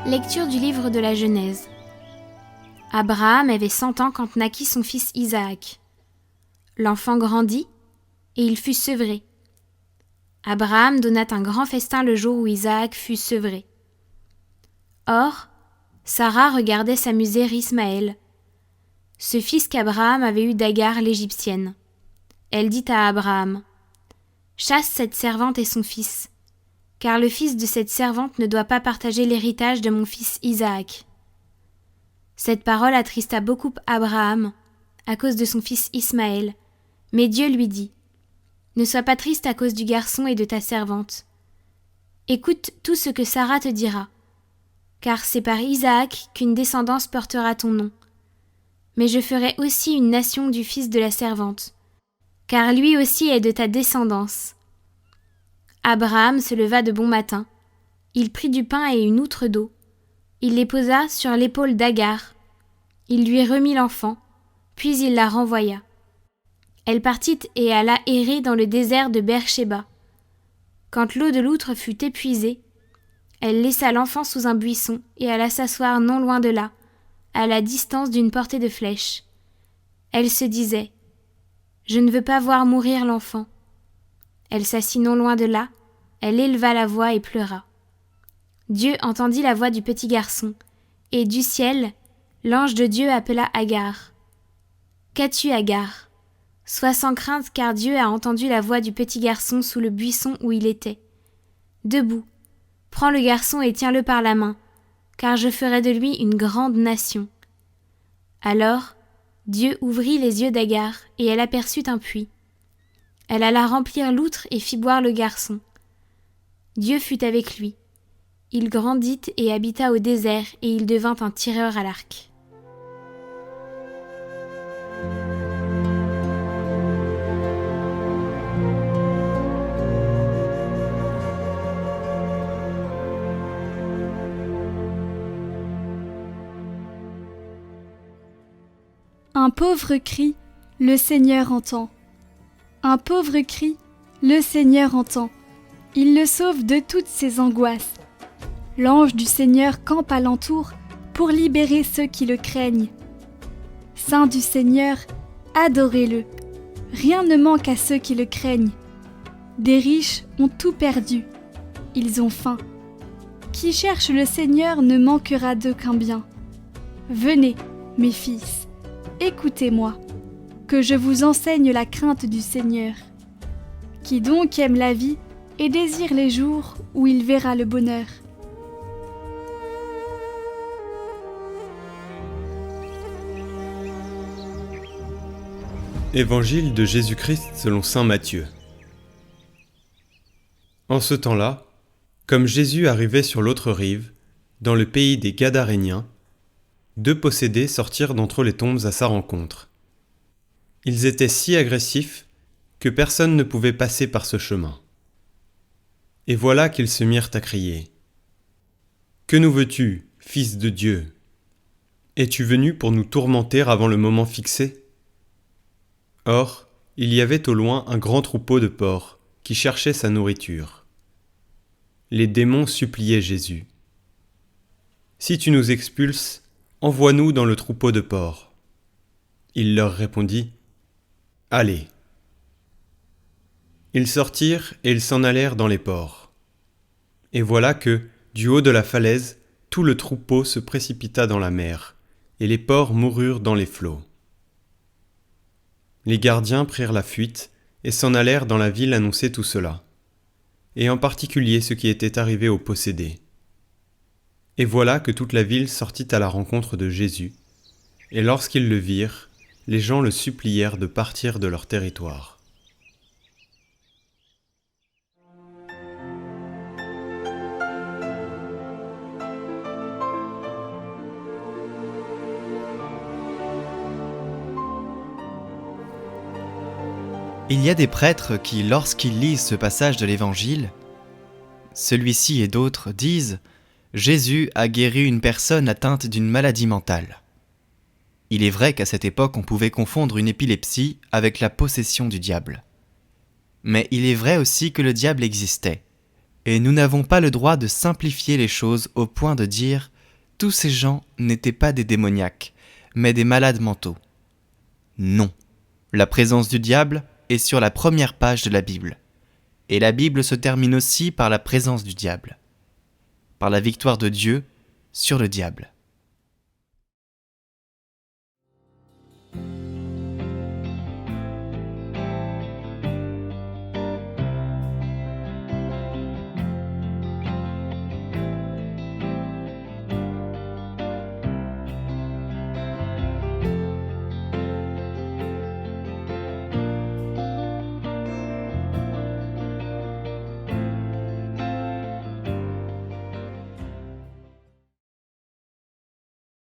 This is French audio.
Lecture du livre de la Genèse. Abraham avait 100 ans quand naquit son fils Isaac. L'enfant grandit, et il fut sevré. Abraham donna un grand festin le jour où Isaac fut sevré. Or, Sarah regardait s'amuser Ismaël, ce fils qu'Abraham avait eu d'Agar l'Égyptienne. Elle dit à Abraham : « Chasse cette servante et son fils, car le fils de cette servante ne doit pas partager l'héritage de mon fils Isaac. » Cette parole attrista beaucoup Abraham à cause de son fils Ismaël, mais Dieu lui dit : « Ne sois pas triste à cause du garçon et de ta servante. Écoute tout ce que Sarah te dira, car c'est par Isaac qu'une descendance portera ton nom. Mais je ferai aussi une nation du fils de la servante, car lui aussi est de ta descendance. » Abraham se leva de bon matin. Il prit du pain et une outre d'eau. Il les posa sur l'épaule d'Agar. Il lui remit l'enfant, puis il la renvoya. Elle partit et alla errer dans le désert de Beer-Shéba. Quand l'eau de l'outre fut épuisée, elle laissa l'enfant sous un buisson et alla s'asseoir non loin de là, à la distance d'une portée de flèche. Elle se disait : « Je ne veux pas voir mourir l'enfant. » Elle s'assit non loin de là, elle éleva la voix et pleura. Dieu entendit la voix du petit garçon, et du ciel, l'ange de Dieu appela Agar. « Qu'as-tu, Agar ? Sois sans crainte, car Dieu a entendu la voix du petit garçon sous le buisson où il était. Debout, prends le garçon et tiens-le par la main, car je ferai de lui une grande nation. » Alors, Dieu ouvrit les yeux d'Agar, et elle aperçut un puits. Elle alla remplir l'outre et fit boire le garçon. Dieu fut avec lui. Il grandit et habita au désert, et il devint un tireur à l'arc. Un pauvre cri, le Seigneur entend. Un pauvre cri, le Seigneur entend. Il le sauve de toutes ses angoisses. L'ange du Seigneur campe alentour pour libérer ceux qui le craignent. Saint du Seigneur, adorez-le. Rien ne manque à ceux qui le craignent. Des riches ont tout perdu. Ils ont faim. Qui cherche le Seigneur ne manquera d'aucun bien. Venez, mes fils, écoutez-moi, que je vous enseigne la crainte du Seigneur. Qui donc aime la vie et désire les jours où il verra le bonheur. Évangile de Jésus-Christ selon saint Matthieu. En ce temps-là, comme Jésus arrivait sur l'autre rive, dans le pays des Gadaréniens, 2 possédés sortirent d'entre les tombes à sa rencontre. Ils étaient si agressifs que personne ne pouvait passer par ce chemin. Et voilà qu'ils se mirent à crier : « Que nous veux-tu, Fils de Dieu ? Es-tu venu pour nous tourmenter avant le moment fixé ? » Or, il y avait au loin un grand troupeau de porcs qui cherchait sa nourriture. Les démons suppliaient Jésus : « Si tu nous expulses, envoie-nous dans le troupeau de porcs. » Il leur répondit : « Allez. » Ils sortirent et ils s'en allèrent dans les porcs. Et voilà que, du haut de la falaise, tout le troupeau se précipita dans la mer, et les porcs moururent dans les flots. Les gardiens prirent la fuite et s'en allèrent dans la ville annoncer tout cela, et en particulier ce qui était arrivé aux possédés. Et voilà que toute la ville sortit à la rencontre de Jésus, et lorsqu'ils le virent, les gens le supplièrent de partir de leur territoire. Il y a des prêtres qui, lorsqu'ils lisent ce passage de l'Évangile, celui-ci et d'autres disent « Jésus a guéri une personne atteinte d'une maladie mentale ». Il est vrai qu'à cette époque on pouvait confondre une épilepsie avec la possession du diable. Mais il est vrai aussi que le diable existait, et nous n'avons pas le droit de simplifier les choses au point de dire tous ces gens n'étaient pas des démoniaques, mais des malades mentaux. Non, la présence du diable est sur la première page de la Bible. Et la Bible se termine aussi par la présence du diable, par la victoire de Dieu sur le diable.